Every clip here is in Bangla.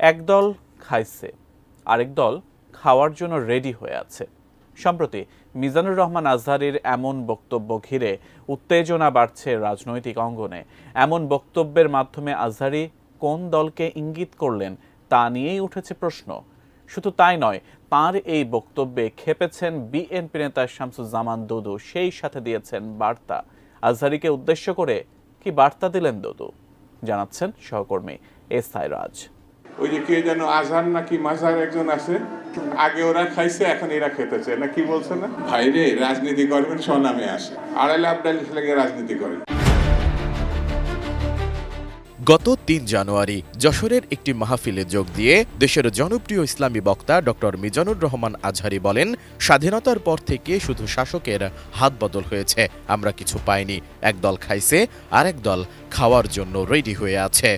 একদল খাইছে, আরেক দল খাওয়ার জন্য রেডি হয়ে আছে। সম্প্রতি মিজানুর রহমান আজহারীর এমন বক্তব্য ঘিরে উত্তেজনা বাড়ছে রাজনৈতিক অঙ্গনে। এমন বক্তব্যের মাধ্যমে আজহারী কোন দলকে ইঙ্গিত করলেন তা নিয়েই উঠেছে প্রশ্ন। শুধু তাই নয়, তাঁর এই বক্তব্যে খেপেছেন বিএনপি নেতা শামসুজ্জামান দুদু, সেই সাথে দিয়েছেন বার্তা। আজহারীকে উদ্দেশ্য করে কি বার্তা দিলেন দুদু, জানাচ্ছেন সহকর্মী এসআই রাজ। ওই যে কে যেন আজহার নাকি মাজার একজন আছে, আগে ওরা খাইছে এখন এরা খেতেছে না, কি বলছে না ভাইরে রাজনীতি করবেন স্বনামে আসে, আড়াইলে আবডালি লেগে রাজনীতি করেন। গত ৩ জানুয়ারি যশোরের একটি মাহফিলে যোগ দিয়ে দেশের জনপ্রিয় ইসলামী বক্তা ডক্টর মিজানুর রহমান আজহারী বলেন, স্বাধীনতার পর থেকে শুধু শাসকের হাত বদল হয়েছে, আমরা কিছু পাইনি। একদল খাইছে, আরেক দল খাওয়ার জন্য রেডি হয়ে আছে।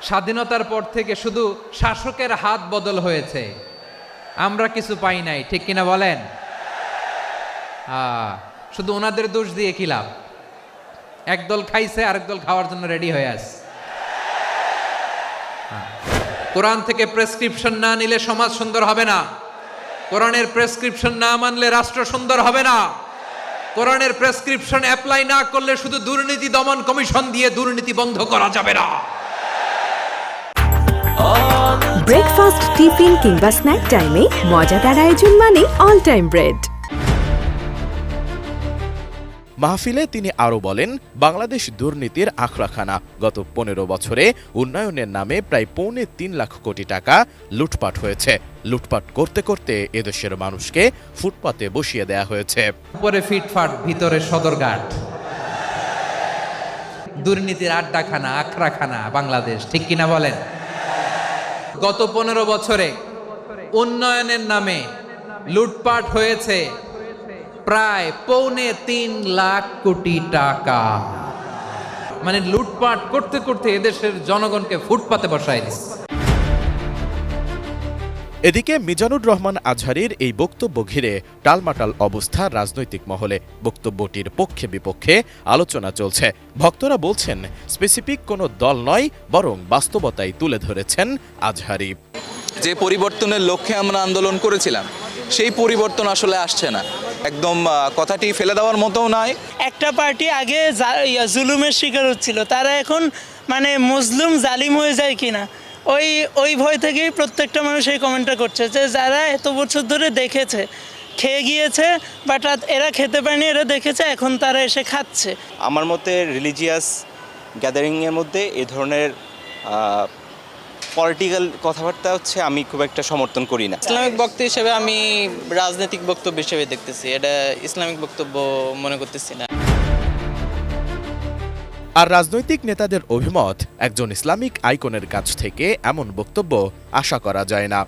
স্বাধীনতার পর থেকে শুধু শাসকের হাত বদল হয়েছে, আমরা কিছু পাই নাই, ঠিক কিনা বলেন? শুধু ওনাদের দোষ দিয়ে কি লাভ? একদল খাইছে, আরেক দল খাওয়ার জন্য রেডি হয়ে আছে। কোরআন থেকে প্রেসক্রিপশন না নিলে সমাজ সুন্দর হবে না। কোরআনের প্রেসক্রিপশন না মানলে রাষ্ট্র সুন্দর হবে না। কোরআনের প্রেসক্রিপশন অ্যাপ্লাই না করলে শুধু দুর্নীতি দমন কমিশন দিয়ে দুর্নীতি বন্ধ করা যাবে না। ব্রেকফাস্ট, টিফিন কিংবা স্ন্যাক টাইমে মজাদার আয়োজন মানে অল টাইম ব্রেড। মাহফিলে তিনি আরও বলেন, বাংলাদেশ দুর্নীতির আখড়াখানা। গত ১৫ বছরে উন্নয়নের নামে প্রায় ৩.৫ লাখ কোটি টাকা লুটপাট হয়েছে। লুটপাট করতে করতে এদেশের মানুষকে ফুটপাতে বসিয়ে দেয়া হয়েছে। উপরে ফিটফাট, ভিতরে সদরঘাট, দুর্নীতির আড্ডাখানা, আখড়াখানা বাংলাদেশ, ঠিক কিনা বলেন? গত ১৫ বছরে উন্নয়নের নামে লুটপাট হয়েছে প্রায় ৩.৫ লাখ কোটি টাকা। মানে লুটপাট করতে করতে এদেশের জনগণকে ফুটপাতে বসায় দিচ্ছে। এদিকে মিজানুর রহমান আজহারীর এই বক্তব্য ঘিরে টালমাটাল অবস্থা রাজনৈতিক মহলে। বক্তব্যটির পক্ষে বিপক্ষে আলোচনা চলছে। ভক্তরা বলছেন, স্পেসিফিক কোনো দল নয়, বরং বাস্তবতাই তুলে ধরেছেন আজহারী। যে পরিবর্তনের লক্ষ্যে আমরা আন্দোলন করেছিলাম, সেই পরিবর্তন আসলে আসছে না। একদম কথাটি ফেলে দেওয়ার মতো নয়। একটা পার্টি আগে জুলুমের শিকার হচ্ছিল, তারা এখন মানে মজলুম জালিম হয়ে যায় কিনা ওই ভয় থেকেই প্রত্যেকটা মানুষ এই কমেন্টটা করছে যে যারা এত বছর ধরে দেখেছে, খেয়ে গিয়েছে, বাট এরা খেতে পায়নি, এরা দেখেছে, এখন তারা এসে খাচ্ছে। আমার মতে রিলিজিয়াস গ্যাদারিংয়ের মধ্যে এ ধরনের পলিটিক্যাল কথাবার্তা হচ্ছে আমি খুব একটা সমর্থন করি না। ইসলামিক বক্তব্য হিসেবে আমি রাজনৈতিক বক্তব্য হিসেবে দেখতেছি, এটা ইসলামিক বক্তব্য মনে করতেছি না। আর রাজনৈতিক নেতাদের অভিমত, একজন ইসলামিক আইকনের কাছ থেকে এমন বক্তব্য আশা করা যায় না।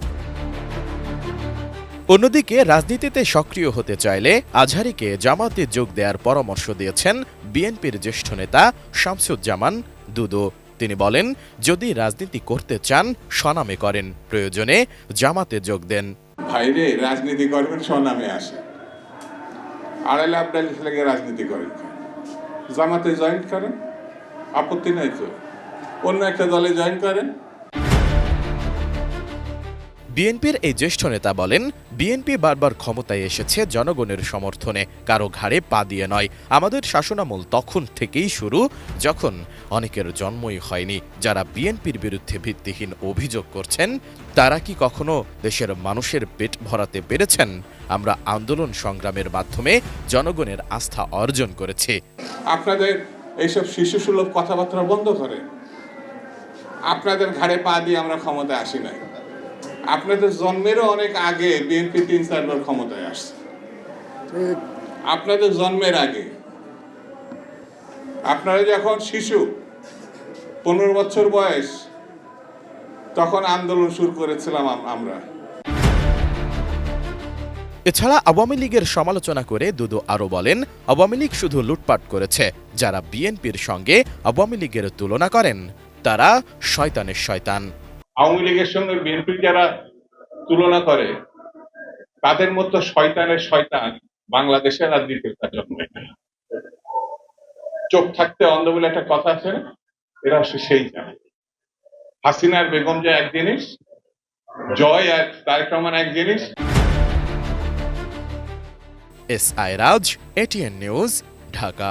অন্যদিকে রাজনীতিতে সক্রিয় হতে চাইলে আজহারীকে জামাতে যোগ দেওয়ার পরামর্শ দিয়েছেন বিএনপির জ্যেষ্ঠ নেতা শামসুজ্জামান দুদু। তিনি বলেন, যদি রাজনীতি করতে চান স্বনামে করেন, প্রয়োজনে জামাতে যোগ দেন। ভাইরে রাজনীতি করবেন স্বনামে আসে, আড়াইলে আবডালি লেগে রাজনীতি করেন, জামাতে জয়েন করেন, আপত্তি নাই তো, অন্য একটা দলে জয়েন করেন। বিএনপির এই জ্যেষ্ঠ নেতা বলেন, বিএনপি বারবার ক্ষমতায় এসেছে জনগণের সমর্থনে, কারো ঘাড়ে পা দিয়ে নয়। আমাদের শাসনামল তখন থেকেই শুরু, যখন অনেকের জন্মই হয়নি। যারা বিএনপির বিরুদ্ধে ভিত্তিহীন অভিযোগ করছেন, তারা কি কখনো দেশের মানুষের পেট ভরাতে পেরেছেন? আমরা আন্দোলন সংগ্রামের মাধ্যমে জনগণের আস্থা অর্জন করেছি। আপনাদের এইসব শিশুসুলভ কথাবার্তা বন্ধ করে। আপনাদের ঘাড়ে পা দিয়ে আমরা ক্ষমতায় আসি নাই। আপনাদের জন্মেরও অনেক আগে বিএনপি ৩-৪ বার ক্ষমতায় আসছে। আপনাদের জন্মের আগে, আপনারা যখন শিশু, ১৫ বছর বয়স, তখন আন্দোলন শুরু করেছিলাম আমরা। এছাড়া আওয়ামী লীগের সমালোচনা করে দুদু আরও বলেন, আওয়ামী লীগ শুধু লুটপাট করেছে। যারা বিএনপির সঙ্গে আওয়ামী লীগের তুলনা করেন, তারা শয়তানের শয়তান। আওয়ামী লীগের সঙ্গে বিএনপি যারা তুলনা করে, তাদের মতো শয়তানের শয়তান বাংলাদেশের আর দ্বিতীয় জন্ম নেই। চোখ থাকতে অন্ধ বলে একটা কথা আছে না, এরা সেই জানে। হাসিনার বেগম যে এক জিনিস, জয় আর তারেক রহমান এক জিনিস। S I Raj, ATN news, Dhaka.